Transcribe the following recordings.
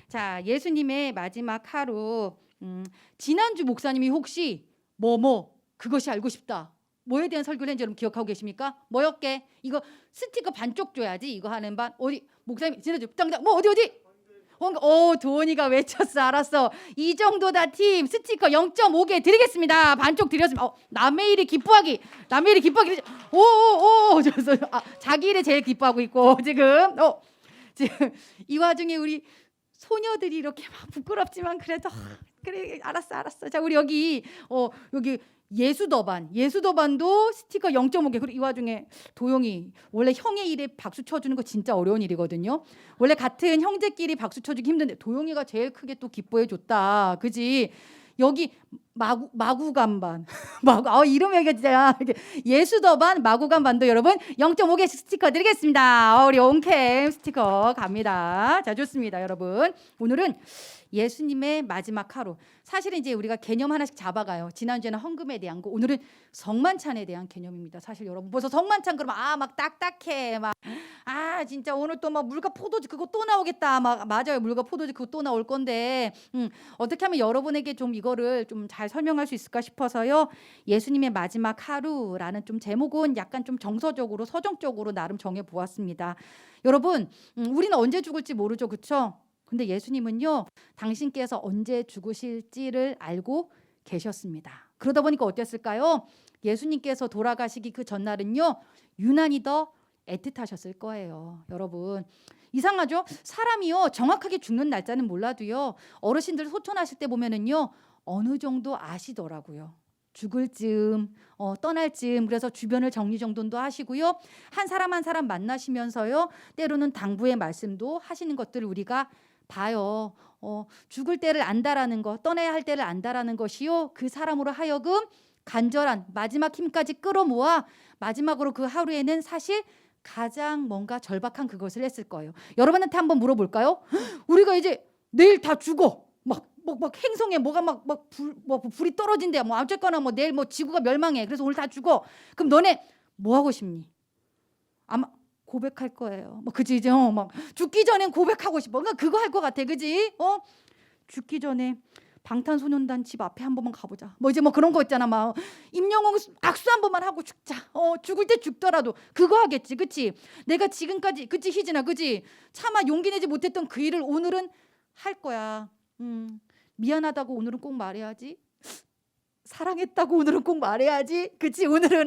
자, 예수님의 마지막 하루. 지난주 목사님이 혹시 그것이 알고 싶다. 뭐에 대한 설교를 했는지 여러분 기억하고 계십니까? 뭐였게? 이거 스티커 반쪽 줘야지. 이거 하는 반 어디 목사님 지난주 당당 어디 도원이가 외쳤어. 알았어. 이 정도다 팀 스티커 0.5개 드리겠습니다. 반쪽 드렸습니다. 남의 일이 기뻐하기. 오오오 자기 일에 제일 기뻐하고 있고 지금 이 와중에 우리 소녀들이 이렇게 막 부끄럽지만 그래도 그래 알았어. 자, 우리 여기 예수더반도 스티커 0.5개. 그리고 이 와중에 도영이 원래 형의 일에 박수 쳐주는 거 진짜 어려운 일이거든요. 원래 같은 형제끼리 박수 쳐주기 힘든데 도영이가 제일 크게 또 기뻐해 줬다. 그지? 여기 마구간반 이름 여기가 진짜 예수더반 마구간반도 여러분 0.5개씩 스티커 드리겠습니다. 우리 온캠 스티커 갑니다. 자, 좋습니다. 여러분 오늘은 예수님의 마지막 하루. 사실은 이제 우리가 개념 하나씩 잡아가요. 지난주에는 헌금에 대한 거, 오늘은 성만찬에 대한 개념입니다. 사실 여러분 벌써 성만찬 그러면 막 딱딱해, 진짜 오늘 또 막 물과 포도주 그거 또 나오겠다. 맞아요, 물과 포도주 그거 또 나올 건데 어떻게 하면 여러분에게 좀 이거를 좀 잘 설명할 수 있을까 싶어서요. 예수님의 마지막 하루라는 좀 제목은 약간 좀 정서적으로 서정적으로 나름 정해 보았습니다. 여러분 우리는 언제 죽을지 모르죠, 그렇죠? 근데 예수님은요, 당신께서 언제 죽으실지를 알고 계셨습니다. 그러다 보니까 어땠을까요? 예수님께서 돌아가시기 그 전날은요, 유난히 더 애틋하셨을 거예요. 여러분 이상하죠? 사람이요 정확하게 죽는 날짜는 몰라도요, 어르신들 소천하실 때 보면은요 어느 정도 아시더라고요. 죽을 즈음, 떠날 즈음. 그래서 주변을 정리정돈도 하시고요, 한 사람 한 사람 만나시면서요, 때로는 당부의 말씀도 하시는 것들을 우리가 봐요. 죽을 때를 안다라는 것, 떠나야 할 때를 안다라는 것이요, 그 사람으로 하여금 간절한 마지막 힘까지 끌어모아 마지막으로 그 하루에는 사실 가장 뭔가 절박한 그것을 했을 거예요. 여러분한테 한번 물어볼까요? 우리가 이제 내일 다 죽어. 막 행성에 뭐가 불이 떨어진대. 어쨌거나 내일 지구가 멸망해. 그래서 오늘 다 죽어. 그럼 너네 뭐 하고 싶니? 아마 고백할 거예요. 그지? 죽기 전엔 고백하고 싶어. 그러니까 그거 할 것 같아. 그지? 죽기 전에 방탄소년단 집 앞에 한 번만 가보자. 그런 거 있잖아. 임영웅 악수 한 번만 하고 죽자. 죽을 때 죽더라도 그거 하겠지. 그치? 내가 지금까지, 그치 희진아, 그치? 차마 용기 내지 못했던 그 일을 오늘은 할 거야. 미안하다고 오늘은 꼭 말해야지. 사랑했다고 오늘은 꼭 말해야지. 그치? 오늘은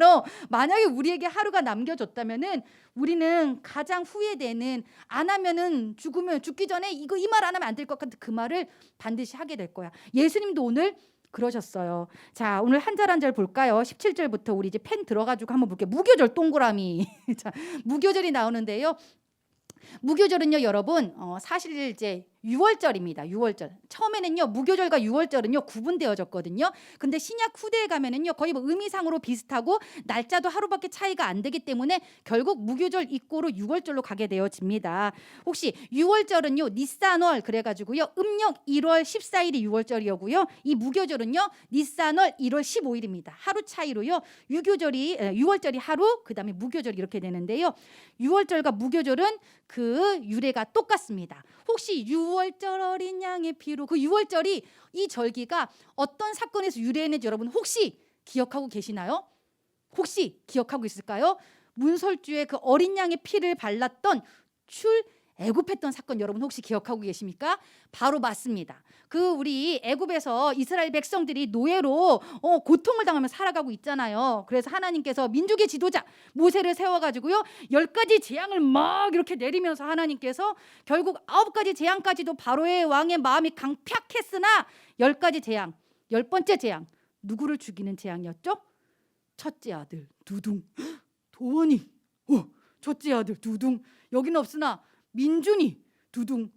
만약에 우리에게 하루가 남겨졌다면은 우리는 가장 후회되는, 안 하면은 죽기 전에 이 말 안 하면 안 될 것 같은 그 말을 반드시 하게 될 거야. 예수님도 오늘 그러셨어요. 자, 오늘 한 절 한 절 볼까요? 17절부터 우리 이제 펜 들어가지고 한번 볼게요. 무교절 동그라미. 자, 무교절이 나오는데요. 무교절은요, 여러분 사실 이제 6월절입니다. 6월절. 처음에는요 무교절과 6월절은요 구분되어졌거든요. 근데 신약 후대에 가면은요 거의 의미상으로 비슷하고 날짜도 하루밖에 차이가 안 되기 때문에 결국 무교절 입고로 6월절로 가게 되어집니다. 혹시 6월절은요 니산월 그래가지고요 음력 1월 14일이 6월절이었고요, 이 무교절은요 니산월 1월 15일입니다. 하루 차이로요 6월절이 하루, 그 다음에 무교절이 이렇게 되는데요. 6월절과 무교절은 그 유래가 똑같습니다. 혹시 6월절 어린 양의 피로, 그 6월절이 이 절기가 어떤 사건에서 유래했는지 여러분 혹시 기억하고 계시나요? 혹시 기억하고 있을까요? 문설주에 그 어린 양의 피를 발랐던 애굽했던 사건 여러분 혹시 기억하고 계십니까? 바로 맞습니다. 그 우리 애굽에서 이스라엘 백성들이 노예로 고통을 당하며 살아가고 있잖아요. 그래서 하나님께서 민족의 지도자 모세를 세워가지고요 10가지 재앙을 막 이렇게 내리면서 하나님께서 결국 9가지 재앙까지도 바로의 왕의 마음이 강팍했으나 10가지 재앙, 10번째 재앙, 누구를 죽이는 재앙이었죠? 첫째 아들 두둥. 도원이 첫째 아들 두둥. 여기는 없으나 민준이 두둥.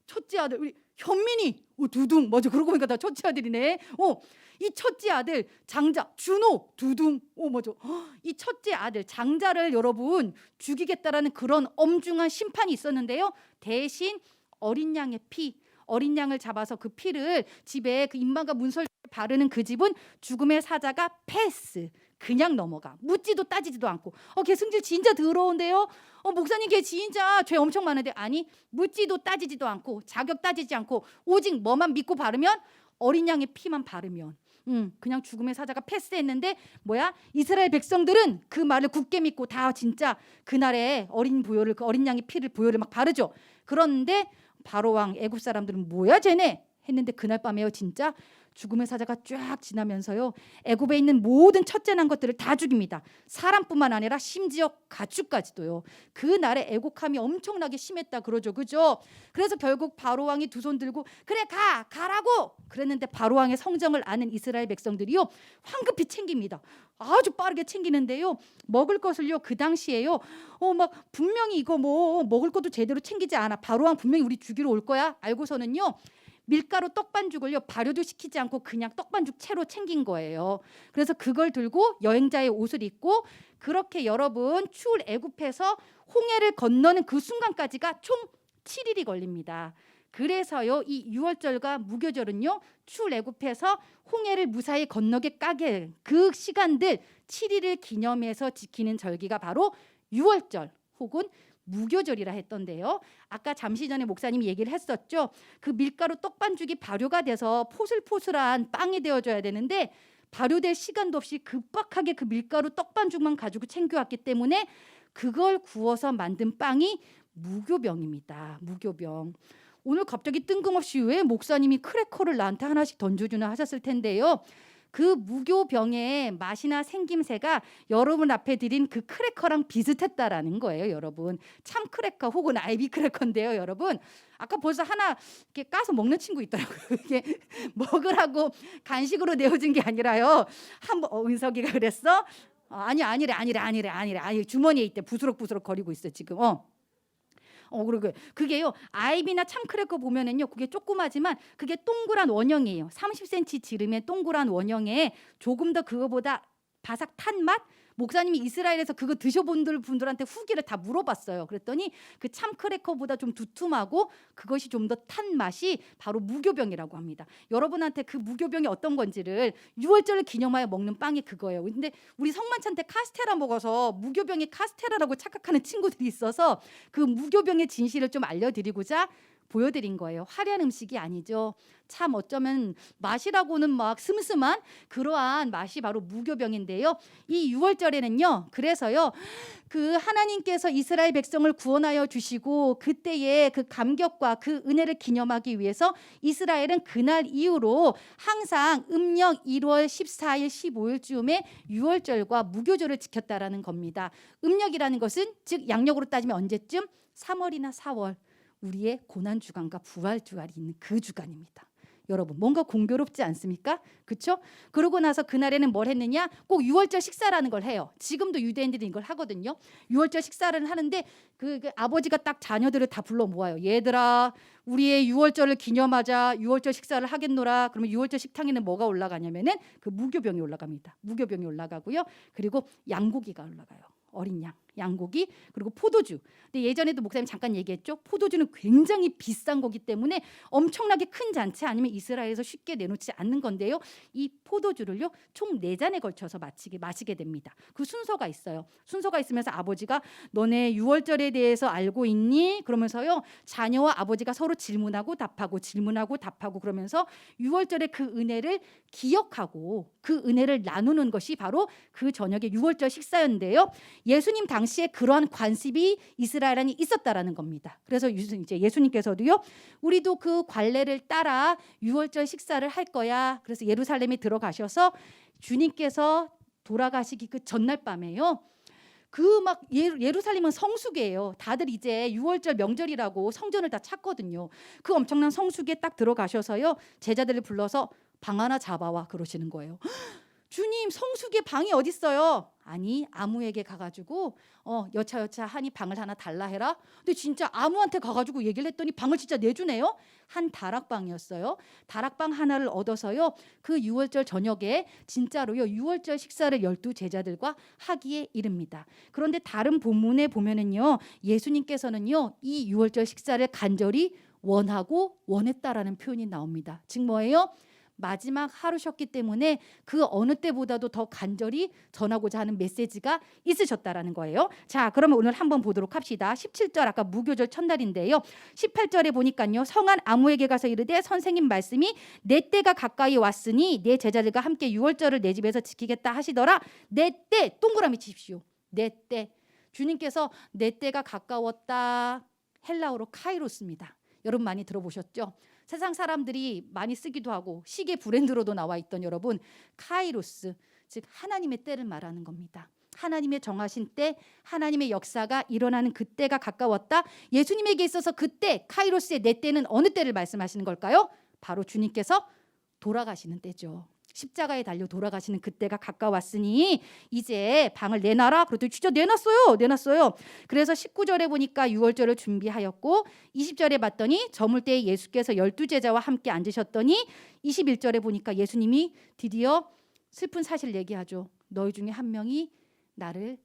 첫째 아들 우리 현민이 두둥. 맞아, 그러고 보니까 다 첫째 아들이네. 이 첫째 아들 장자 준호 두둥. 맞아. 이 첫째 아들 장자를 여러분 죽이겠다라는 그런 엄중한 심판이 있었는데요, 대신 어린 양의 피, 어린 양을 잡아서 그 피를 집에 그 임마가 문설 바르는 그 집은 죽음의 사자가 패스, 그냥 넘어가. 묻지도 따지지도 않고 걔 승질 진짜 더러운데요. 목사님 걔 진짜 죄 엄청 많은데. 아니, 묻지도 따지지도 않고 자격 따지지 않고 오직 뭐만 믿고 바르면, 어린 양의 피만 바르면 그냥 죽음의 사자가 패스했는데 뭐야? 이스라엘 백성들은 그 말을 굳게 믿고 다 진짜 그날에 어린 보혈을, 그 어린 양의 피를, 보혈을 막 바르죠. 그런데 바로 왕 애굽 사람들은 뭐야 쟤네 했는데 그날 밤에요 진짜 죽음의 사자가 쫙 지나면서요 애굽에 있는 모든 첫째 난 것들을 다 죽입니다. 사람뿐만 아니라 심지어 가축까지도요. 그날의 애국함이 엄청나게 심했다 그러죠. 그죠? 그래서 결국 바로 왕이 두 손 들고 그래 가라고 그랬는데 바로 왕의 성정을 아는 이스라엘 백성들이요 황급히 챙깁니다. 아주 빠르게 챙기는데요. 먹을 것을요 그 당시에요 막 분명히 이거 뭐 먹을 것도 제대로 챙기지 않아. 바로 왕 분명히 우리 죽이러 올 거야 알고서는요 밀가루 떡반죽을요 발효도 시키지 않고 그냥 떡반죽 채로 챙긴 거예요. 그래서 그걸 들고 여행자의 옷을 입고 그렇게 여러분 추울 애굽에서 홍해를 건너는 그 순간까지가 총 7일이 걸립니다. 그래서요 이 유월절과 무교절은요 추울 애굽에서 홍해를 무사히 건너게 까게 그 시간들 7일을 기념해서 지키는 절기가 바로 유월절 혹은 무교절이라 했던데요. 아까 잠시 전에 목사님이 얘기를 했었죠. 그 밀가루 떡반죽이 발효가 돼서 포슬포슬한 빵이 되어줘야 되는데 발효될 시간도 없이 급박하게 그 밀가루 떡반죽만 가지고 챙겨왔기 때문에 그걸 구워서 만든 빵이 무교병입니다. 무교병. 오늘 갑자기 뜬금없이 왜 목사님이 크래커를 나한테 하나씩 던져주나 하셨을 텐데요. 그 무교병의 맛이나 생김새가 여러분 앞에 드린 그 크래커랑 비슷했다라는 거예요. 여러분 참 크래커 혹은 아이비 크래커인데요. 여러분 아까 벌써 하나 이렇게 까서 먹는 친구 있더라고요. 이게 먹으라고 간식으로 내어준 게 아니라요. 한번 은석이가 그랬어. 아니래 주머니에 있대. 부스럭부스럭 거리고 있어 지금. 그리고 그게요 아이비나 참크래커 보면은요 그게 조그마지만 그게 동그란 원형이에요. 30cm 지름의 동그란 원형에 조금 더 그거보다 바삭 탄 맛. 목사님이 이스라엘에서 그거 드셔본 분들한테 후기를 다 물어봤어요. 그랬더니 그 참크래커보다 좀 두툼하고 그것이 좀 더 탄 맛이 바로 무교병이라고 합니다. 여러분한테 그 무교병이 어떤 건지를 유월절을 기념하여 먹는 빵이 그거예요. 근데 우리 성만찬 때 카스테라 먹어서 무교병이 카스테라라고 착각하는 친구들이 있어서 그 무교병의 진실을 좀 알려드리고자 보여드린 거예요. 화려한 음식이 아니죠. 참 어쩌면 맛이라고는 막 슴슴한 그러한 맛이 바로 무교병인데요. 이 유월절에는요. 그래서요. 그 하나님께서 이스라엘 백성을 구원하여 주시고 그때의 그 감격과 그 은혜를 기념하기 위해서 이스라엘은 그날 이후로 항상 음력 1월 14일 15일쯤에 유월절과 무교절을 지켰다라는 겁니다. 음력이라는 것은 즉 양력으로 따지면 언제쯤? 3월이나 4월. 우리의 고난 주간과 부활 주간이 있는 그 주간입니다. 여러분 뭔가 공교롭지 않습니까? 그렇죠? 그러고 나서 그날에는 뭘 했느냐? 꼭 유월절 식사라는 걸 해요. 지금도 유대인들이 이걸 하거든요. 유월절 식사를 하는데 그 아버지가 딱 자녀들을 다 불러 모아요. 얘들아 우리의 유월절을 기념하자. 유월절 식사를 하겠노라. 그러면 유월절 식탁에는 뭐가 올라가냐면은 그 무교병이 올라갑니다. 무교병이 올라가고요. 그리고 양고기가 올라가요. 어린 양, 양고기 그리고 포도주. 근데 예전에도 목사님 잠깐 얘기했죠. 포도주는 굉장히 비싼 거기 때문에 엄청나게 큰 잔치 아니면 이스라엘에서 쉽게 내놓지 않는 건데요. 이 포도주를요 총 4잔에 걸쳐서 마시게 됩니다. 그 순서가 있어요. 순서가 있으면서 아버지가 너네 유월절에 대해서 알고 있니? 그러면서요 자녀와 아버지가 서로 질문하고 답하고 그러면서 유월절의 그 은혜를 기억하고 그 은혜를 나누는 것이 바로 그 저녁의 유월절 식사였는데요. 예수님 당시에 그러한 관습이 이스라엘 안에 있었다라는 겁니다. 그래서 이제 예수님께서도요, 우리도 그 관례를 따라 유월절 식사를 할 거야. 그래서 예루살렘에 들어가셔서 주님께서 돌아가시기 그 전날 밤에요. 그 막 예루살렘은 성수기예요. 다들 이제 유월절 명절이라고 성전을 다 찾거든요. 그 엄청난 성수기에 딱 들어가셔서요, 제자들을 불러서 방 하나 잡아와 그러시는 거예요. 주님 성수기에 방이 어딨어요? 아니 아무에게 가가지고 여차여차 하니 방을 하나 달라 해라. 근데 진짜 아무한테 가가지고 얘기를 했더니 방을 진짜 내주네요. 한 다락방이었어요. 다락방 하나를 얻어서요 그 유월절 저녁에 진짜로요 유월절 식사를 12제자들과 하기에 이릅니다. 그런데 다른 본문에 보면은요 예수님께서는요 이 유월절 식사를 간절히 원하고 원했다라는 표현이 나옵니다. 즉 뭐예요? 마지막 하루셨기 때문에 그 어느 때보다도 더 간절히 전하고자 하는 메시지가 있으셨다라는 거예요. 자, 그러면 오늘 한번 보도록 합시다. 17절 아까 무교절 첫날인데요. 18절에 보니까요. 성한 아무에게 가서 이르되 선생님 말씀이 내 때가 가까이 왔으니 내 제자들과 함께 유월절을 내 집에서 지키겠다 하시더라. 내 때 동그라미 치십시오. 내 때. 주님께서 내 때가 가까웠다. 헬라어로 카이로스입니다. 여러분 많이 들어보셨죠? 세상 사람들이 많이 쓰기도 하고 시계 브랜드로도 나와 있던 여러분 카이로스, 즉 하나님의 때를 말하는 겁니다. 하나님의 정하신 때, 하나님의 역사가 일어나는 그때가 가까웠다. 예수님에게 있어서 그때 카이로스의 내 때는 어느 때를 말씀하시는 걸까요? 바로 주님께서 돌아가시는 때죠. 십자가에 달려 돌아가시는 그때가 가까웠으니 이제 방을 내놔라. 그랬더니 진짜 내놨어요. 그래서 19절에 보니까 유월절을 준비하였고 20절에 봤더니 저물 때에 예수께서 12제자와 함께 앉으셨더니 21절에 보니까 예수님이 드디어 슬픈 사실을 얘기하죠. 너희 중에 한 명이 나를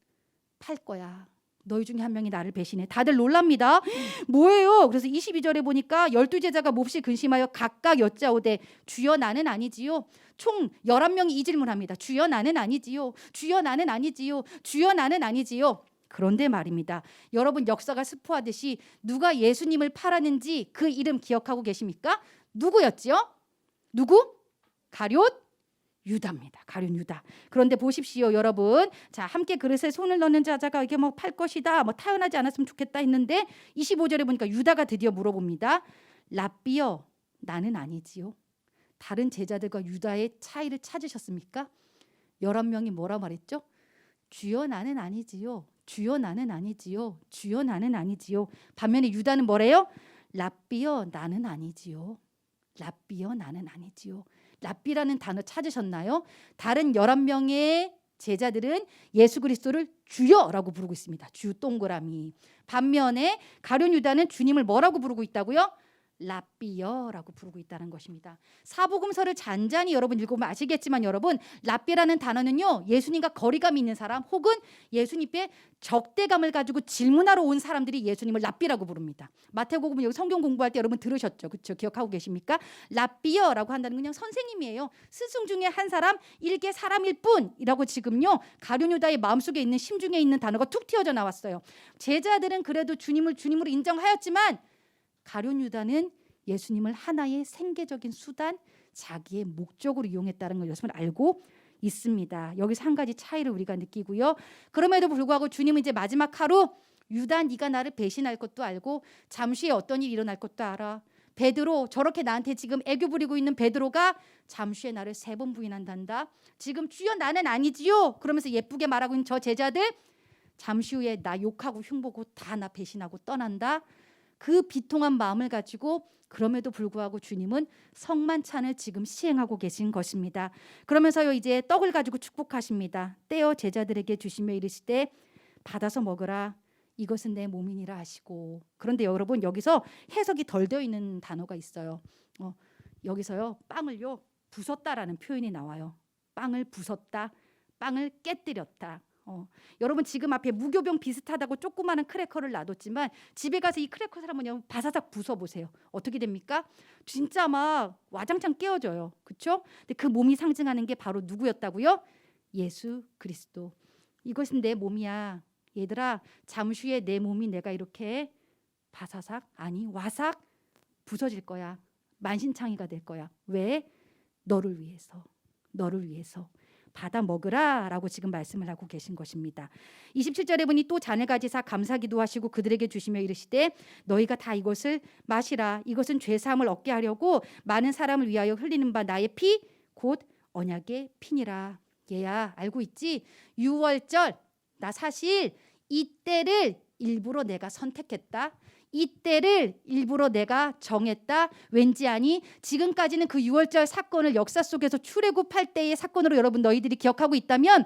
팔 거야. 너희 중에 한 명이 나를 배신해. 다들 놀랍니다. 뭐예요? 그래서 22절에 보니까 12제자가 몹시 근심하여 각각 여짜오되 주여 나는 아니지요. 총 11명이 이 질문합니다. 주여 나는 아니지요. 주여 나는 아니지요. 주여 나는 아니지요. 그런데 말입니다. 여러분 역사가 스포하듯이 누가 예수님을 팔았는지 그 이름 기억하고 계십니까? 누구였죠? 누구? 가룟 유다입니다. 가룟 유다. 그런데 보십시오, 여러분. 자, 함께 그릇에 손을 넣는 자가 이게 뭐 팔 것이다, 뭐 타연하지 않았으면 좋겠다 했는데 25절에 보니까 유다가 드디어 물어봅니다. 랍비여, 나는 아니지요. 다른 제자들과 유다의 차이를 찾으셨습니까? 11명이 뭐라 말했죠? 주여 나는 아니지요. 주여 나는 아니지요. 주여 나는 아니지요. 반면에 유다는 뭐래요? 랍비여, 나는 아니지요. 랍비여, 나는 아니지요. 랍비라는 단어 찾으셨나요? 다른 11명의 제자들은 예수 그리스도를 주여라고 부르고 있습니다. 주 동그라미. 반면에 가룟 유다는 주님을 뭐라고 부르고 있다고요? 랍비여라고 부르고 있다는 것입니다. 사복음서를 잔잔히 여러분 읽으면 아시겠지만 여러분 랍비라는 단어는요 예수님과 거리감이 있는 사람 혹은 예수님께 적대감을 가지고 질문하러 온 사람들이 예수님을 랍비라고 부릅니다. 마태복음 여기 성경 공부할 때 여러분 들으셨죠? 그렇죠? 기억하고 계십니까? 랍비여라고 한다는 그냥 선생님이에요. 스승 중에 한 사람, 일개 사람일 뿐이라고 지금요 가룟 유다의 마음속에 있는 심중에 있는 단어가 툭 튀어져 나왔어요. 제자들은 그래도 주님을 주님으로 인정하였지만 가룟 유다는 예수님을 하나의 생계적인 수단, 자기의 목적으로 이용했다는 걸 여러분 알고 있습니다. 여기서 한 가지 차이를 우리가 느끼고요. 그럼에도 불구하고 주님은 이제 마지막 하루 유다 네가 나를 배신할 것도 알고 잠시 후에 어떤 일이 일어날 것도 알아. 베드로 저렇게 나한테 지금 애교 부리고 있는 베드로가 잠시 후에 나를 3번 부인한단다. 지금 주여 나는 아니지요. 그러면서 예쁘게 말하고 있는 저 제자들 잠시 후에 나 욕하고 흉보고 다 나 배신하고 떠난다. 그 비통한 마음을 가지고 그럼에도 불구하고 주님은 성만찬을 지금 시행하고 계신 것입니다. 그러면서요 이제 떡을 가지고 축복하십니다. 떼어 제자들에게 주시며 이르시되 받아서 먹으라. 이것은 내 몸이니라 하시고. 그런데 여러분 여기서 해석이 덜 되어 있는 단어가 있어요. 여기서요 빵을요 부쉈다라는 표현이 나와요. 빵을 부쉈다, 빵을 깨뜨렸다. 여러분 지금 앞에 무교병 비슷하다고 조그마한 크래커를 놔뒀지만 집에 가서 이 크래커를 한번 바사삭 부숴보세요. 어떻게 됩니까? 진짜 막 와장창 깨어져요. 그렇죠? 근데 그 몸이 상징하는 게 바로 누구였다고요? 예수 그리스도. 이것은 내 몸이야. 얘들아 잠시 후에 내 몸이 내가 이렇게 바사삭 아니 와삭 부서질 거야. 만신창이가 될 거야. 왜? 너를 위해서. 너를 위해서. 받아 먹으라 라고 지금 말씀을 하고 계신 것입니다. 27절에 보니 또 잔을 가지사 감사기도 하시고 그들에게 주시며 이르시되 너희가 다 이것을 마시라. 이것은 죄사함을 얻게 하려고 많은 사람을 위하여 흘리는 바 나의 피 곧 언약의 피니라. 얘야 알고 있지? 유월절 나 사실 이때를 일부러 내가 선택했다. 이때를 일부러 내가 정했다. 왠지 아니 지금까지는 그 6월절 사건을 역사 속에서 출애굽할 때의 사건으로 여러분 너희들이 기억하고 있다면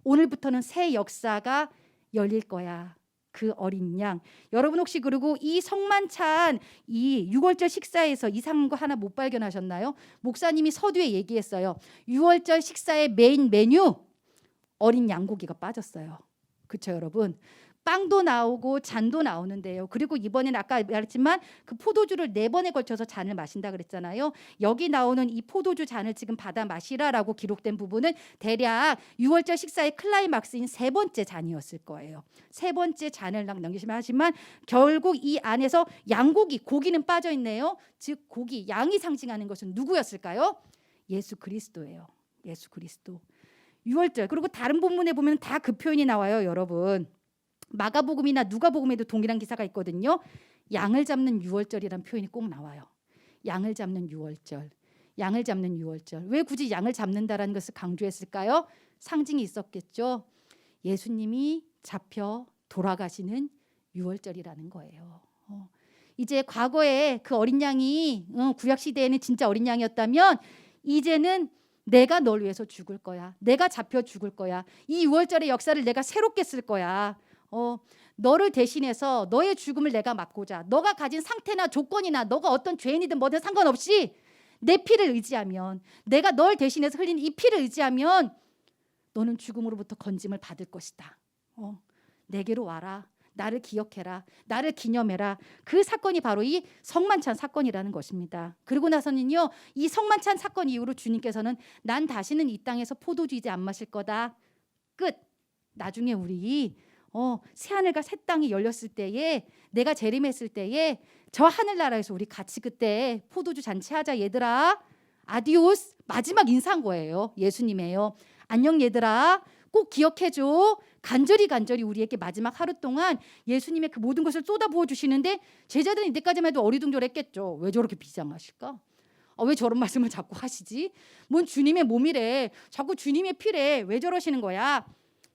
오늘부터는 새 역사가 열릴 거야. 그 어린 양. 여러분 혹시 그리고 이 성만찬 이 6월절 식사에서 이상한 거 하나 못 발견하셨나요? 목사님이 서두에 얘기했어요. 6월절 식사의 메인 메뉴 어린 양고기가 빠졌어요. 그렇죠 여러분? 빵도 나오고 잔도 나오는데요. 그리고 이번에는 아까 말했지만 그 포도주를 4번에 걸쳐서 잔을 마신다 그랬잖아요. 여기 나오는 이 포도주 잔을 지금 받아 마시라라고 기록된 부분은 대략 6월절 식사의 클라이막스인 3번째 잔이었을 거예요. 3번째 잔을 남기시면 하지만 결국 이 안에서 양고기, 고기는 빠져 있네요. 즉 고기, 양이 상징하는 것은 누구였을까요? 예수 그리스도예요. 예수 그리스도. 6월절. 그리고 다른 본문에 보면 다 그 표현이 나와요, 여러분. 마가복음이나 누가복음에도 동일한 기사가 있거든요. 양을 잡는 6월절이라는 표현이 꼭 나와요. 양을 잡는 6월절. 양을 잡는 6월절. 왜 굳이 양을 잡는다라는 것을 강조했을까요? 상징이 있었겠죠. 예수님이 잡혀 돌아가시는 6월절이라는 거예요. 이제 과거에 그 어린 양이 구약 시대에는 진짜 어린 양이었다면 이제는 내가 널 위해서 죽을 거야. 내가 잡혀 죽을 거야. 이 6월절의 역사를 내가 새롭게 쓸 거야. 너를 대신해서 너의 죽음을 내가 막고자 너가 가진 상태나 조건이나 너가 어떤 죄인이든 뭐든 상관없이 내 피를 의지하면 내가 널 대신해서 흘린 이 피를 의지하면 너는 죽음으로부터 건짐을 받을 것이다. 내게로 와라. 나를 기억해라. 나를 기념해라. 그 사건이 바로 이 성만찬 사건이라는 것입니다. 그리고 나서는요. 이 성만찬 사건 이후로 주님께서는 난 다시는 이 땅에서 포도주 이제 안 마실 거다. 끝. 나중에 우리 새하늘과 새 땅이 열렸을 때에 내가 재림했을 때에 저 하늘나라에서 우리 같이 그때 포도주 잔치하자 얘들아. 아디오스. 마지막 인사한 거예요. 예수님이에요. 안녕 얘들아. 꼭 기억해줘. 간절히 우리에게 마지막 하루 동안 예수님의 그 모든 것을 쏟아부어 주시는데 제자들은 이때까지만 해도 어리둥절했겠죠. 왜 저렇게 비장하실까? 왜 저런 말씀을 자꾸 하시지? 뭔 주님의 몸이래. 자꾸 주님의 피래. 왜 저러시는 거야?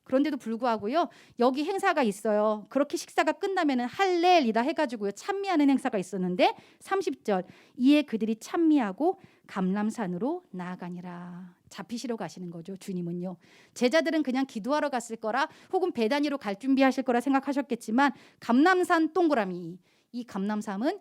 그런데도 불구하고요. 여기 행사가 있어요. 그렇게 식사가 끝나면은 할렐이다 해가지고요. 찬미하는 행사가 있었는데 30절 이에 그들이 찬미하고 감람산으로 나아가니라. 잡히시러 가시는 거죠. 주님은요. 제자들은 그냥 기도하러 갔을 거라 혹은 베다니로 갈 준비하실 거라 생각하셨겠지만 감람산 동그라미 이 감람산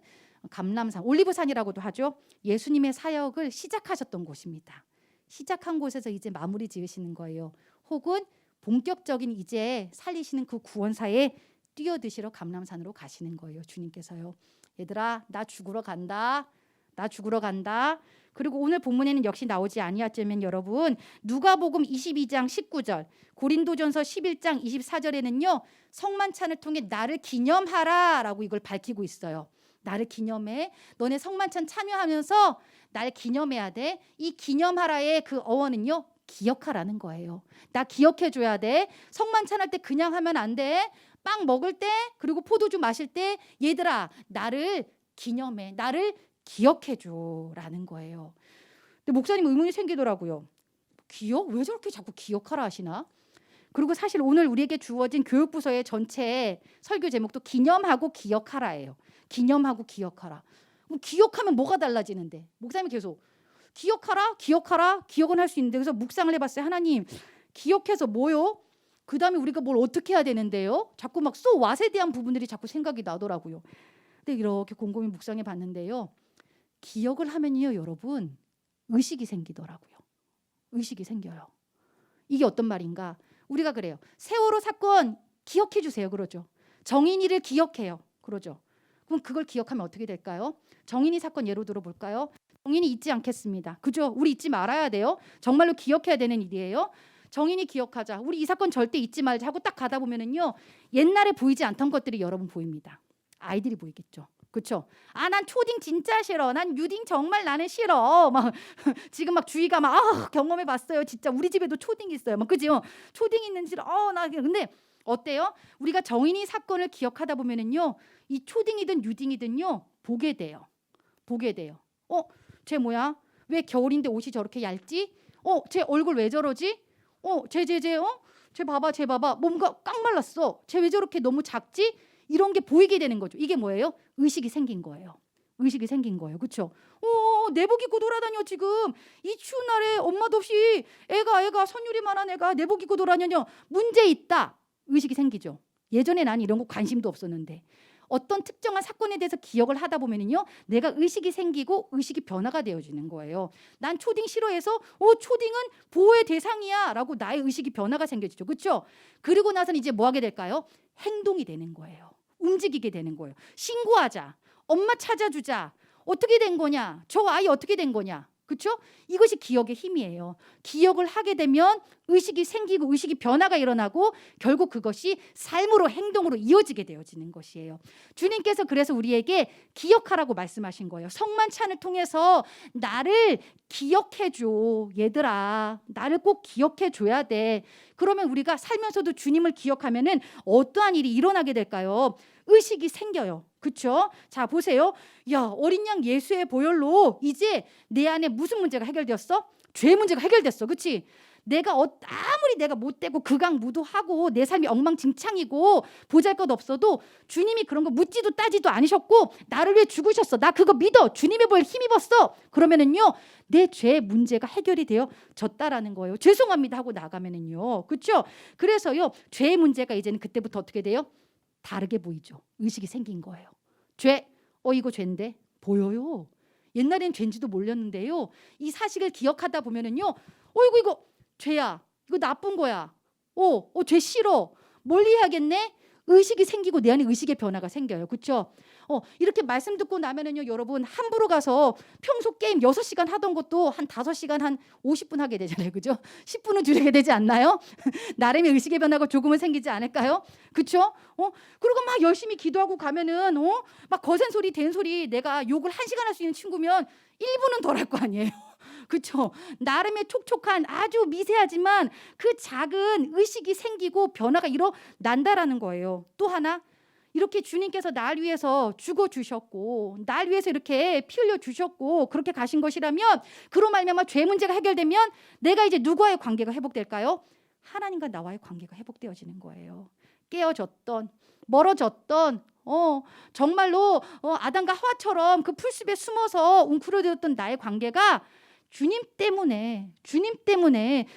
올리브산이라고도 하죠. 예수님의 사역을 시작하셨던 곳입니다. 시작한 곳에서 이제 마무리 지으시는 거예요. 혹은 본격적인 이제 살리시는 그 구원사에 뛰어드시러 감람산으로 가시는 거예요. 주님께서요. 얘들아 나 죽으러 간다. 나 죽으러 간다. 그리고 오늘 본문에는 역시 나오지 아니었지만 여러분 누가복음 22장 19절 고린도전서 11장 24절에는요. 성만찬을 통해 나를 기념하라라고 이걸 밝히고 있어요. 나를 기념해. 너네 성만찬 참여하면서 날 기념해야 돼. 이 기념하라의 그 어원은요. 기억하라는 거예요. 나 기억해 줘야 돼. 성만찬 할 때 그냥 하면 안 돼. 빵 먹을 때 그리고 포도주 마실 때 얘들아 나를 기념해. 나를 기억해 줘라는 거예요. 근데 목사님 의문이 생기더라고요. 기억? 왜 저렇게 자꾸 기억하라 하시나? 그리고 사실 오늘 우리에게 주어진 교육부서의 전체 설교 제목도 기념하고 기억하라예요. 기념하고 기억하라. 기억하면 뭐가 달라지는데? 목사님이 계속 기억하라. 기억은 할 수 있는데 그래서 묵상을 해봤어요. 하나님 기억해서 뭐요? 그 다음에 우리가 뭘 어떻게 해야 되는데요? 자꾸 막 so what에 대한 부분들이 자꾸 생각이 나더라고요. 근데 이렇게 곰곰이 묵상해 봤는데요. 기억을 하면요 여러분 의식이 생기더라고요. 의식이 생겨요. 이게 어떤 말인가? 우리가 그래요. 세월호 사건 기억해 주세요. 그러죠. 정인이를 기억해요. 그러죠. 그럼 그걸 기억하면 어떻게 될까요? 정인이 사건 예로 들어볼까요? 정인이 잊지 않겠습니다. 그죠? 우리 잊지 말아야 돼요. 정말로 기억해야 되는 일이에요. 정인이 기억하자. 우리 이 사건 절대 잊지 말자 하고 딱 가다 보면은요. 옛날에 보이지 않던 것들이 여러분 보입니다. 아이들이 보이겠죠. 그렇죠? 난 초딩 진짜 싫어. 난 유딩 정말 나는 싫어. 막 지금 막 주위가 막 경험해 봤어요. 진짜 우리 집에도 초딩이 있어요. 막 그죠? 초딩 있는 싫어. 나 근데 어때요? 우리가 정인이 사건을 기억하다 보면은요. 이 초딩이든 유딩이든요. 보게 돼요. 쟤 뭐야? 왜 겨울인데 옷이 저렇게 얇지? 쟤 얼굴 왜 저러지? 쟤 봐봐. 뭔가 깡 말랐어. 쟤 왜 저렇게 너무 작지? 이런 게 보이게 되는 거죠. 이게 뭐예요? 의식이 생긴 거예요. 그렇죠? 내복 입고 돌아다녀 지금. 이 추운 날에 엄마도 없이 애가 선율이만한 애가 내복 입고 돌아다녀. 문제 있다. 의식이 생기죠. 예전에 난 이런 거 관심도 없었는데 어떤 특정한 사건에 대해서 기억을 하다 보면은요, 내가 의식이 생기고 의식이 변화가 되어지는 거예요. 난 초딩 싫어해서 초딩은 보호의 대상이야라고 나의 의식이 변화가 생겨지죠. 그렇죠? 그리고 나서는 이제 뭐 하게 될까요? 행동이 되는 거예요. 움직이게 되는 거예요. 신고하자. 엄마 찾아주자. 어떻게 된 거냐? 저 아이 어떻게 된 거냐? 그렇죠? 이것이 기억의 힘이에요. 기억을 하게 되면 의식이 생기고 의식이 변화가 일어나고 결국 그것이 삶으로 행동으로 이어지게 되어지는 것이에요. 주님께서 그래서 우리에게 기억하라고 말씀하신 거예요. 성만찬을 통해서 나를 기억해줘. 얘들아, 나를 꼭 기억해줘야 돼. 그러면 우리가 살면서도 주님을 기억하면은 어떠한 일이 일어나게 될까요? 의식이 생겨요. 그렇죠? 자, 보세요. 야, 어린 양 예수의 보혈로 이제 내 안에 무슨 문제가 해결되었어? 죄 문제가 해결됐어. 그렇지? 내가 아무리 내가 못되고 극악무도하고 내 삶이 엉망진창이고 보잘것없어도 주님이 그런 거 묻지도 따지도 않으셨고 나를 위해 죽으셨어. 나 그거 믿어. 주님의 보혈 힘입었어. 그러면은요, 내 죄 문제가 해결이 되어졌다라는 거예요. 죄송합니다 하고 나가면은요. 그렇죠? 그래서요, 죄 문제가 이제는 그때부터 어떻게 돼요? 다르게 보이죠. 의식이 생긴 거예요. 죄, 이거 죄인데 보여요. 옛날엔 죄인지도 몰랐는데요. 이 사실을 기억하다 보면은요, 이거 죄야. 이거 나쁜 거야. 죄 싫어. 멀리 해야겠네. 의식이 생기고 내 안에 의식의 변화가 생겨요. 그렇죠? 이렇게 말씀 듣고 나면은요, 여러분 함부로 가서 평소 게임 6시간 하던 것도 한 5시간 한 50분 하게 되잖아요. 그죠? 10분은 줄이게 되지 않나요? 나름의 의식의 변화가 조금은 생기지 않을까요? 그렇죠? 그리고 막 열심히 기도하고 가면은 막 거센 소리 된 소리 내가 욕을 1시간 할 수 있는 친구면 1분은 덜 할 거 아니에요. 그렇죠? 나름의 촉촉한 아주 미세하지만 그 작은 의식이 생기고 변화가 일어난다라는 거예요. 또 하나, 이렇게 주님께서 날 위해서 죽어주셨고 날 위해서 이렇게 피 흘려 주셨고 그렇게 가신 것이라면 그로 말미암아 죄 문제가 해결되면 내가 이제 누구와의 관계가 회복될까요? 하나님과 나와의 관계가 회복되어지는 거예요. 깨어졌던 멀어졌던 정말로 아담과 하와처럼 그 풀숲에 숨어서 웅크려졌던 나의 관계가 주님 때문에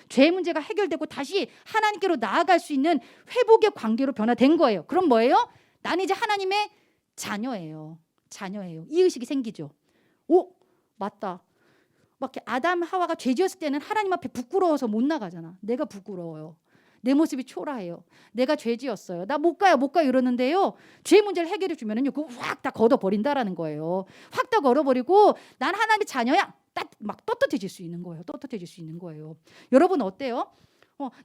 죄 문제가 해결되고 다시 하나님께로 나아갈 수 있는 회복의 관계로 변화된 거예요. 그럼 뭐예요? 나는 이제 하나님의 자녀예요. 이 의식이 생기죠. 맞다. 막 아담 하와가 죄 지었을 때는 하나님 앞에 부끄러워서 못 나가잖아. 내가 부끄러워요. 내 모습이 초라해요. 내가 죄 지었어요. 나 못 가요 이러는데요. 죄 문제를 해결해 주면은요, 그거 확 다 걷어버린다라는 거예요. 확 다 걸어버리고 난 하나님의 자녀야. 막 떳떳해질 수 있는 거예요. 여러분 어때요?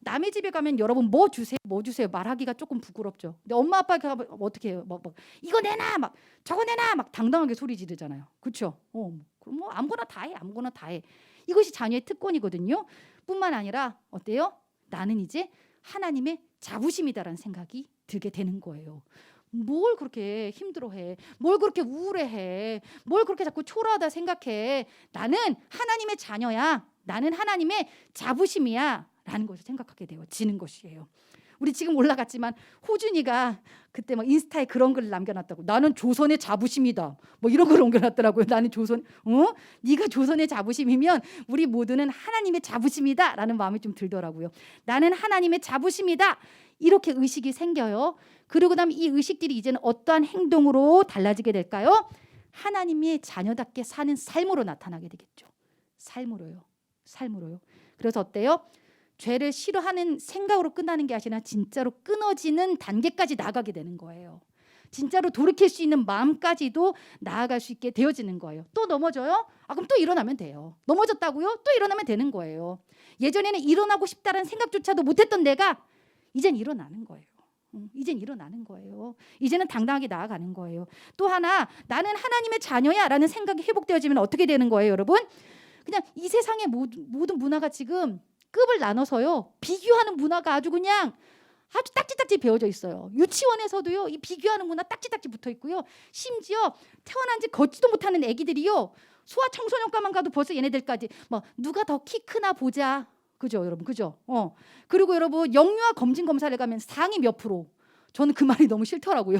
남의 집에 가면 여러분 뭐 주세요 말하기가 조금 부끄럽죠. 근데 엄마 아빠가 어떻게 해요? 막 이거 내놔, 막 저거 내놔, 막 당당하게 소리 지르잖아요. 그렇죠? 그럼 뭐 아무거나 다 해. 이것이 자녀의 특권이거든요. 뿐만 아니라 어때요? 나는 이제 하나님의 자부심이다라는 생각이 들게 되는 거예요. 뭘 그렇게 힘들어해? 뭘 그렇게 우울해해? 뭘 그렇게 자꾸 초라하다 생각해? 나는 하나님의 자녀야. 나는 하나님의 자부심이야. 라는 것을 생각하게 되어지는 것이에요. 우리 지금 올라갔지만 호준이가 그때 막 인스타에 그런 글을 남겨놨다고. 나는 조선의 자부심이다. 뭐 이런 걸 옮겨놨더라고요. 나는 네가 조선의 자부심이면 우리 모두는 하나님의 자부심이다. 라는 마음이 좀 들더라고요. 나는 하나님의 자부심이다. 이렇게 의식이 생겨요. 그러고 나면 이 의식들이 이제는 어떠한 행동으로 달라지게 될까요? 하나님의 자녀답게 사는 삶으로 나타나게 되겠죠. 삶으로요. 그래서 어때요? 죄를 싫어하는 생각으로 끝나는 게 아니라 진짜로 끊어지는 단계까지 나아가게 되는 거예요. 진짜로 돌이킬 수 있는 마음까지도 나아갈 수 있게 되어지는 거예요. 또 넘어져요? 그럼 또 일어나면 돼요. 넘어졌다고요? 또 일어나면 되는 거예요. 예전에는 일어나고 싶다는 생각조차도 못했던 내가 이젠 일어나는 거예요. 이제는 당당하게 나아가는 거예요. 또 하나, 나는 하나님의 자녀야 라는 생각이 회복되어지면 어떻게 되는 거예요, 여러분? 그냥 이 세상의 모든 문화가 지금 급을 나눠서요, 비교하는 문화가 아주 딱지딱지 배어져 있어요. 유치원에서도요, 이 비교하는 문화 딱지딱지 붙어 있고요. 심지어 태어난 지 걷지도 못하는 애기들이요, 소아청소년과만 가도 벌써 얘네들까지 누가 더 키 크나 보자. 그죠, 여러분? 그죠? 그리고 여러분, 영유아 검진 검사를 가면 상위 몇 프로. 저는 그 말이 너무 싫더라고요.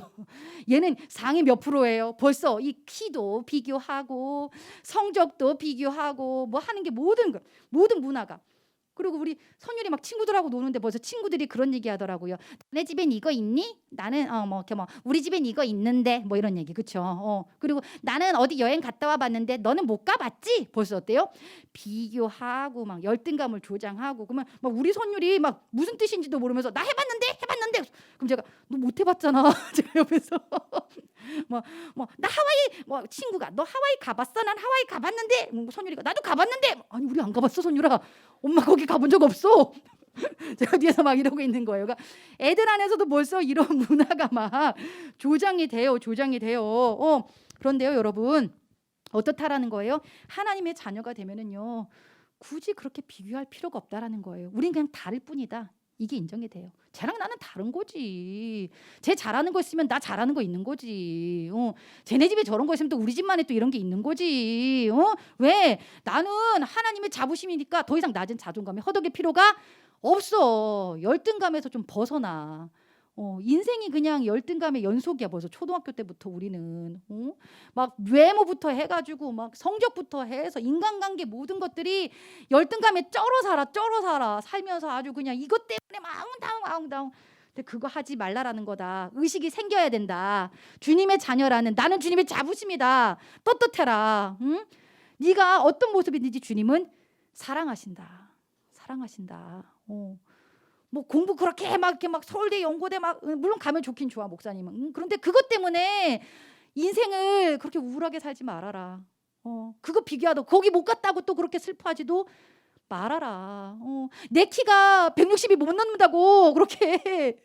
얘는 상위 몇 프로예요. 벌써 이 키도 비교하고 성적도 비교하고 뭐 하는 게 모든 문화가 그리고 우리 선율이 막 친구들하고 노는데 벌써 친구들이 그런 얘기 하더라고요. 내 집엔 이거 있니? 나는 뭐 이렇게 뭐 우리 집엔 이거 있는데 뭐 이런 얘기. 그렇죠? 그리고 나는 어디 여행 갔다 와 봤는데 너는 못 가봤지? 벌써 어때요? 비교하고 막 열등감을 조장하고 그러면 막 우리 선율이 막 무슨 뜻인지도 모르면서 나 해봤는데 그럼 제가 너 못 해봤잖아. 제가 옆에서 나 하와이 뭐 친구가 너 하와이 가봤어? 난 하와이 가봤는데 선율이가 나도 가봤는데 아니 우리 안 가봤어 선율아. 엄마 거기 가본 적 없어. 제가 뒤에서 막 이러고 있는 거예요. 그러니까 애들 안에서도 벌써 이런 문화가 막 조장이 돼요. 그런데요, 여러분 어떻다라는 거예요? 하나님의 자녀가 되면은요, 굳이 그렇게 비교할 필요가 없다라는 거예요. 우린 그냥 다를 뿐이다. 이게 인정이 돼요. 쟤랑 나는 다른 거지. 쟤 잘하는 거 있으면 나 잘하는 거 있는 거지. 쟤네 집에 저런 거 있으면 또 우리 집만에 또 이런 게 있는 거지. 왜? 나는 하나님의 자부심이니까 더 이상 낮은 자존감에 허덕일 필요가 없어. 열등감에서 좀 벗어나. 인생이 그냥 열등감의 연속이야. 벌써 초등학교 때부터 우리는 막 외모부터 해가지고 막 성적부터 해서 인간관계 모든 것들이 열등감에 쩔어 살아 살면서 아주 그냥 이것 때문에 막 아웅다웅. 근데 그거 하지 말라라는 거다. 의식이 생겨야 된다. 주님의 자녀라는 나는 주님의 자부심이다. 떳떳해라. 응? 네가 어떤 모습이든지 주님은 사랑하신다. 뭐 공부 그렇게 막 이렇게 막 서울대 연고대 막 물론 가면 좋긴 좋아 목사님은. 그런데 그것 때문에 인생을 그렇게 우울하게 살지 말아라. 그거 비교하다 거기 못 갔다고 또 그렇게 슬퍼하지도 말아라. 내 키가 160이 못 넘는다고 그렇게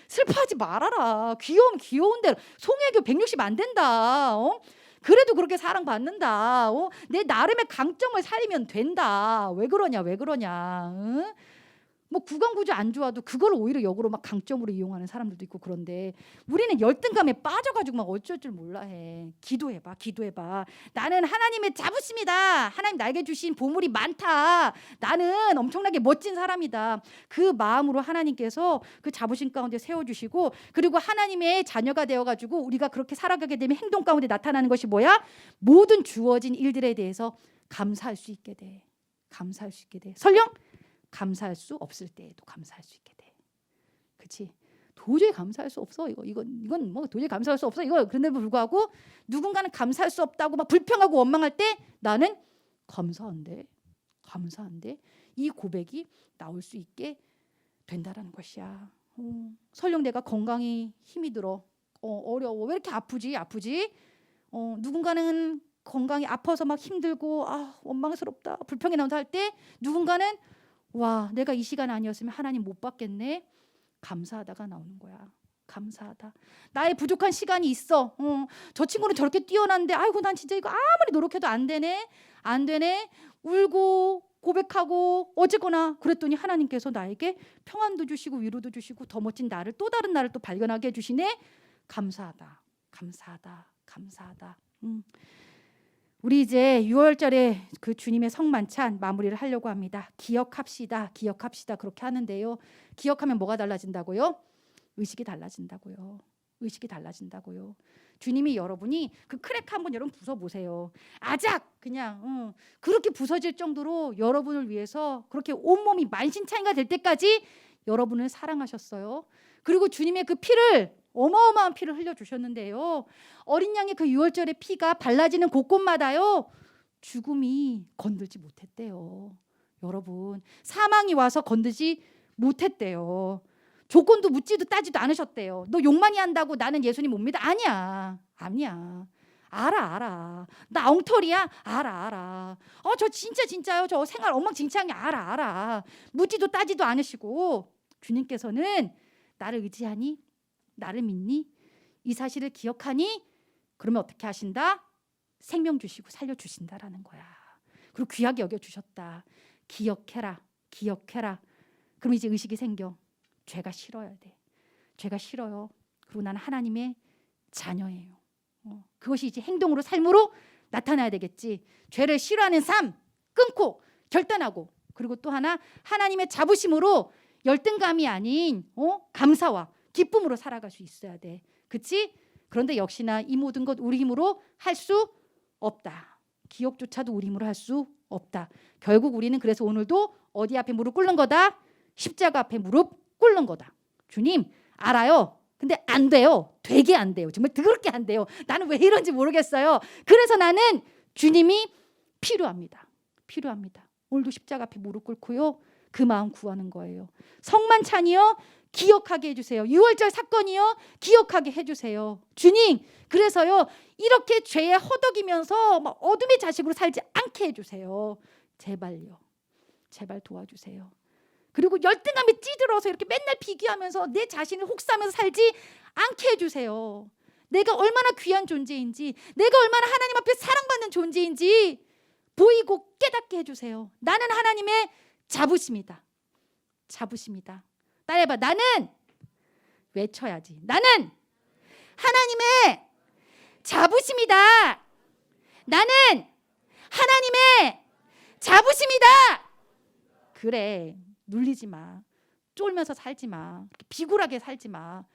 슬퍼하지 말아라. 귀여운 대로 송혜교 160 안 된다. 그래도 그렇게 사랑받는다. 내 나름의 강점을 살리면 된다. 왜 그러냐. 응? 뭐 구강구조 안 좋아도 그걸 오히려 역으로 막 강점으로 이용하는 사람들도 있고 그런데 우리는 열등감에 빠져가지고 막 어쩔 줄 몰라 해. 기도해봐. 나는 하나님의 자부심이다. 하나님 나에게 주신 보물이 많다. 나는 엄청나게 멋진 사람이다. 그 마음으로 하나님께서 그 자부심 가운데 세워주시고 그리고 하나님의 자녀가 되어가지고 우리가 그렇게 살아가게 되면 행동 가운데 나타나는 것이 뭐야? 모든 주어진 일들에 대해서 감사할 수 있게 돼. 설령 감사할 수 없을 때에도 감사할 수 있게 돼. 그렇지? 도저히 감사할 수 없어. 이건 뭐 도저히 감사할 수 없어. 그런데도 불구하고 누군가는 감사할 수 없다고 막 불평하고 원망할 때 나는 감사한데 이 고백이 나올 수 있게 된다라는 것이야. 설령 내가 건강이 힘이 들어. 어려워. 왜 이렇게 아프지? 누군가는 건강이 아파서 막 힘들고 원망스럽다. 불평이 나온다 할 때 누군가는 와 내가 이 시간 아니었으면 하나님 못 받겠네. 감사하다가 나오는 거야. 감사하다. 나의 부족한 시간이 있어. 저 친구는 저렇게 뛰어난데 아이고 난 진짜 이거 아무리 노력해도 안 되네. 울고 고백하고 어쨌거나 그랬더니 하나님께서 나에게 평안도 주시고 위로도 주시고 더 멋진 나를 또 다른 나를 또 발견하게 해주시네. 감사하다. 우리 이제 6월절에 그 주님의 성만찬 마무리를 하려고 합니다. 기억합시다. 그렇게 하는데요. 기억하면 뭐가 달라진다고요? 의식이 달라진다고요. 주님이 여러분이 그 크랙 한번 여러분 부숴보세요. 아작 그냥 그렇게 부서질 정도로 여러분을 위해서 그렇게 온몸이 만신창이가 될 때까지 여러분을 사랑하셨어요. 그리고 주님의 그 피를 어마어마한 피를 흘려주셨는데요. 어린 양의 그 6월절의 피가 발라지는 곳곳마다요. 죽음이 건들지 못했대요. 여러분 사망이 와서 건들지 못했대요. 조건도 묻지도 따지도 않으셨대요. 너 욕만이 한다고 나는 예수님 못 믿어? 아니야. 알아. 나 엉터리야? 알아. 저 진짜요. 저 생활 엉망진창이 알아. 묻지도 따지도 않으시고 주님께서는 나를 의지하니? 나를 믿니? 이 사실을 기억하니? 그러면 어떻게 하신다? 생명 주시고 살려주신다라는 거야. 그리고 귀하게 여겨주셨다. 기억해라. 그럼 이제 의식이 생겨. 죄가 싫어야 돼. 죄가 싫어요. 그리고 나는 하나님의 자녀예요. 그것이 이제 행동으로 삶으로 나타나야 되겠지. 죄를 싫어하는 삶 끊고 결단하고 그리고 또 하나 하나님의 자부심으로 열등감이 아닌 감사와 기쁨으로 살아갈 수 있어야 돼. 그치? 그런데 역시나 이 모든 것 우리 힘으로 할 수 없다. 기억조차도 우리 힘으로 할 수 없다. 결국 우리는 그래서 오늘도 어디 앞에 무릎 꿇는 거다? 십자가 앞에 무릎 꿇는 거다. 주님 알아요. 근데 안 돼요. 되게 안 돼요. 정말 더럽게 안 돼요. 나는 왜 이런지 모르겠어요. 그래서 나는 주님이 필요합니다. 필요합니다. 오늘도 십자가 앞에 무릎 꿇고요. 그 마음 구하는 거예요. 성만찬이요. 기억하게 해주세요. 6월절 사건이요. 기억하게 해주세요. 주님 그래서요. 이렇게 죄에 허덕이면서 막 어둠의 자식으로 살지 않게 해주세요. 제발요. 제발 도와주세요. 그리고 열등감에 찌들어서 이렇게 맨날 비교하면서 내 자신을 혹사하면서 살지 않게 해주세요. 내가 얼마나 귀한 존재인지, 내가 얼마나 하나님 앞에 사랑받는 존재인지 보이고 깨닫게 해주세요. 나는 하나님의 자부심이다. 자부심이다. 따라해봐. 나는 외쳐야지. 나는 하나님의 자부심이다. 나는 하나님의 자부심이다. 그래. 눌리지 마. 쫄면서 살지 마. 비굴하게 살지 마.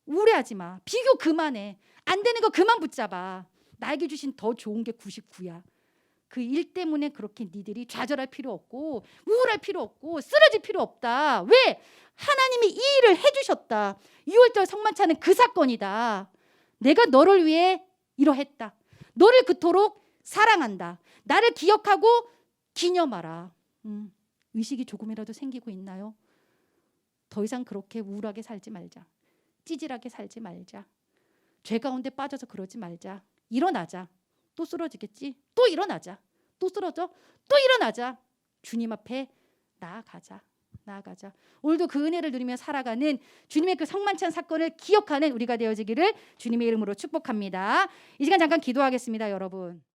우울해하지 마. 비교 그만해. 안 되는 거 그만 붙잡아. 나에게 주신 더 좋은 게 99야. 그 일 때문에 그렇게 니들이 좌절할 필요 없고 우울할 필요 없고 쓰러질 필요 없다. 왜? 하나님이 이 일을 해주셨다. 6월절 성만찬은 그 사건이다. 내가 너를 위해 이러했다. 너를 그토록 사랑한다. 나를 기억하고 기념하라. 의식이 조금이라도 생기고 있나요? 더 이상 그렇게 우울하게 살지 말자. 찌질하게 살지 말자. 죄 가운데 빠져서 그러지 말자. 일어나자. 또 쓰러지겠지? 또 일어나자. 또 쓰러져? 또 일어나자. 주님 앞에 나아가자. 나아가자. 오늘도 그 은혜를 누리며 살아가는 주님의 그 성만찬 사건을 기억하는 우리가 되어지기를 주님의 이름으로 축복합니다. 이 시간 잠깐 기도하겠습니다, 여러분.